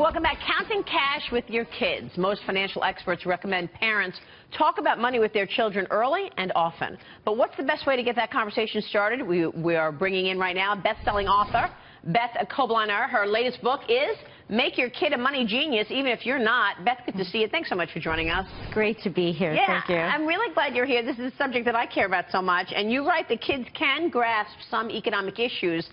Welcome back. Counting cash with your kids. Most financial experts recommend parents talk about money with their children early and often. But what's the best way to get that conversation started? We are bringing in right now best-selling author Beth Kobliner. Her latest book is Make Your Kid a Money Genius, Even If You're Not. Beth, good to see you. Thanks so much for joining us. Great to be here. Yeah, thank you. I'm really glad you're here. This is a subject that I care about so much. And you write that kids can grasp some economic issues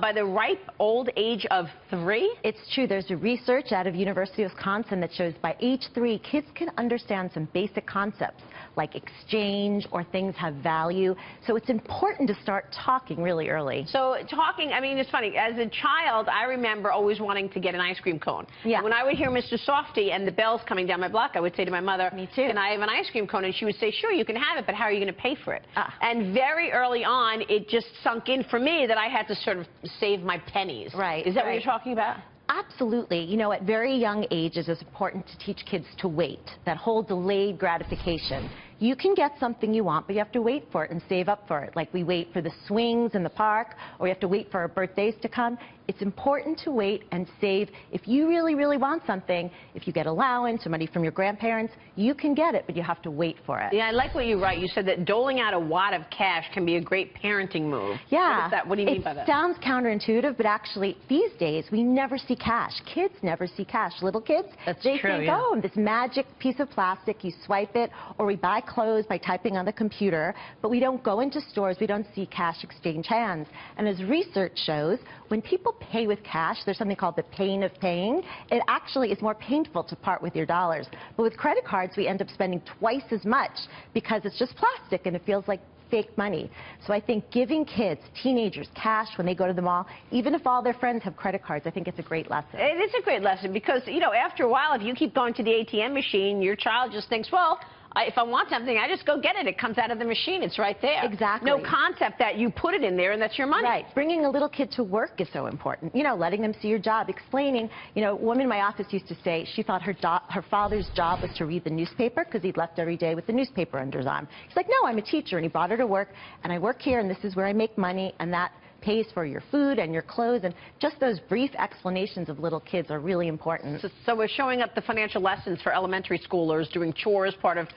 by the ripe old age of 3? It's true. There's a research out of University of Wisconsin that shows by age 3, kids can understand some basic concepts like exchange or things have value. So it's important to start talking really early. So talking, I mean, it's funny. As a child, I remember always wanting to get an ice cream cone. Yeah. When I would hear Mr. Softy and the bells coming down my block, I would say to my mother, Me too. Can I have an ice cream cone? And she would say, sure, you can have it, but how are you going to pay for it? And very early on, it just sunk in for me that I had to sort of save my pennies. Right. Is that what you're talking about? Absolutely. You know, at very young ages, it's important to teach kids to wait, that whole delayed gratification. You can get something you want, but you have to wait for it and save up for it. Like we wait for the swings in the park, or we have to wait for our birthdays to come. It's important to wait and save. If you really, really want something, if you get allowance or money from your grandparents, you can get it, but you have to wait for it. Yeah, I like what you write. You said that doling out a wad of cash can be a great parenting move. Yeah. What is that? What do you mean by that? It sounds counterintuitive, but actually, these days, we never see cash. Kids never see cash. Little kids, they think, oh, this magic piece of plastic, you swipe it, or we buy clothes by typing on the computer, but we don't go into stores, we don't see cash exchange hands. And as research shows, when people pay with cash, there's something called the pain of paying. It actually is more painful to part with your dollars. But with credit cards, we end up spending twice as much because it's just plastic and it feels like fake money. So I think giving kids, teenagers, cash when they go to the mall, even if all their friends have credit cards, I think it's a great lesson. It is a great lesson because, you know, after a while, if you keep going to the ATM machine, your child just thinks, well, if I want something, I just go get it. It comes out of the machine. It's right there. Exactly. No concept that you put it in there and that's your money. Right. Bringing a little kid to work is so important. You know, letting them see your job, explaining. You know, a woman in my office used to say she thought her father's job was to read the newspaper because he'd left every day with the newspaper under his arm. She's like, no, I'm a teacher, and he brought her to work, and I work here, and this is where I make money, and that pays for your food and your clothes, and just those brief explanations of little kids are really important. So we're showing up the financial lessons for elementary schoolers, doing chores, part of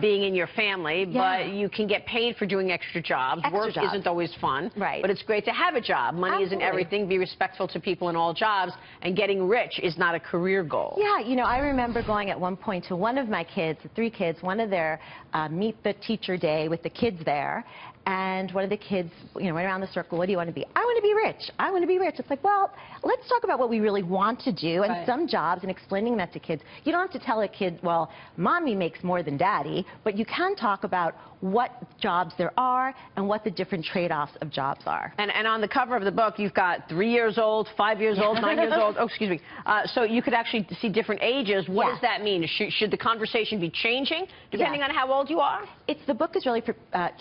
being in your family, but you can get paid for doing extra jobs. Work isn't always fun, but it's great to have a job. Money isn't everything. Be respectful to people in all jobs, and getting rich is not a career goal. Yeah, you know, I remember going at one point to one of my kids, 3 kids, one of their meet the teacher day with the kids there, and one of the kids, you know, went around the circle, what do you want to be? I want to be rich. I want to be rich. It's like, well, let's talk about what we really want to do and some jobs, and explaining that to kids. You don't have to tell a kid, well, mommy makes more than daddy, but you can talk about what jobs there are and what the different trade-offs of jobs are. And on the cover of the book, you've got 3 years old, 5 years old, 9 years old. Oh, excuse me. So you could actually see different ages. What does that mean? Should the conversation be changing depending on how old you are? The book is really for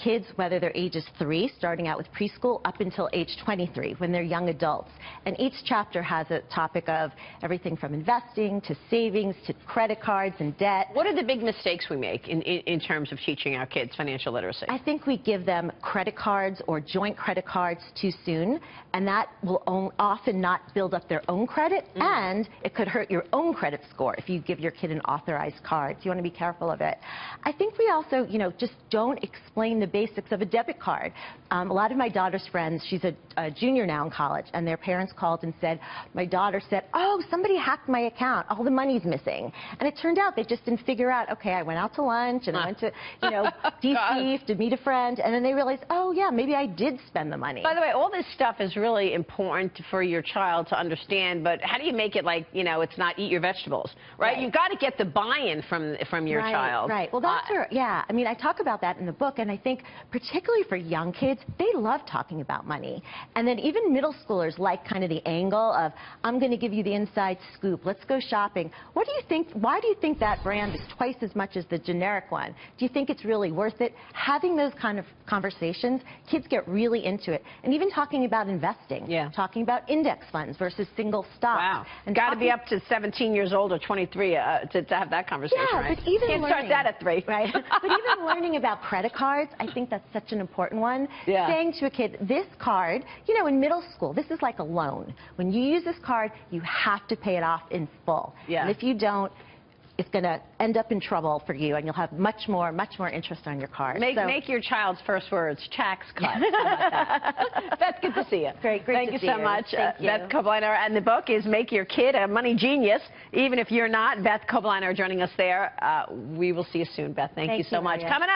kids, whether they're ages 3, starting out with preschool, up until age 23, when they're young adults. And each chapter has a topic of everything from investing to savings to credit cards and debt. What are the big mistakes we make in terms of teaching our kids financial literacy? I think we give them credit cards or joint credit cards too soon, and that will often not build up their own credit, and it could hurt your own credit score if you give your kid an authorized card. So you want to be careful of it. I think we also, you know, just don't explain the basics of a debit card. A lot of my daughter's friends, she's a junior now in college, and their parents called and said, my daughter said, oh, somebody hacked my account. All the money's missing. And it turned out they just didn't figure out, okay, I went out to lunch and I went to, you know, DC to meet a friend, and then they realized, oh, yeah, maybe I did spend the money. By the way, all this stuff is really important for your child to understand, but how do you make it like, you know, it's not eat your vegetables, right? You've got to get the buy-in from your child. Right. Well, that's where, yeah. I mean, I talk about that in the book, and I think particularly for young kids, they love talking about money. And then even middle schoolers like kind of the angle of, I'm going to give you the inside scoop. Let's go shopping. What do you think? Why do you think that brand is twice as much as the generic one? Do you think it's really worth it? Having those kind of conversations, kids get really into it. And even talking about investing, talking about index funds versus single stocks. Wow. And got to be up to 17 years old or 23 to have that conversation, right? But even Can't start that at 3. Right. But even learning about credit cards, I think that's such an an important one. Yeah. Saying to a kid, this card, you know, in middle school, this is like a loan. When you use this card, you have to pay it off in full. Yeah. And if you don't, it's going to end up in trouble for you, and you'll have much more interest on your card. Make your child's first words, tax cut. Beth, good to see you. Great Thank to see you so you. much. Thank you. Beth Kobliner, and the book is Make Your Kid a Money Genius. Even if you're not, Beth Kobliner joining us there. We will see you soon, Beth. Thank you so much. Maria. Coming up.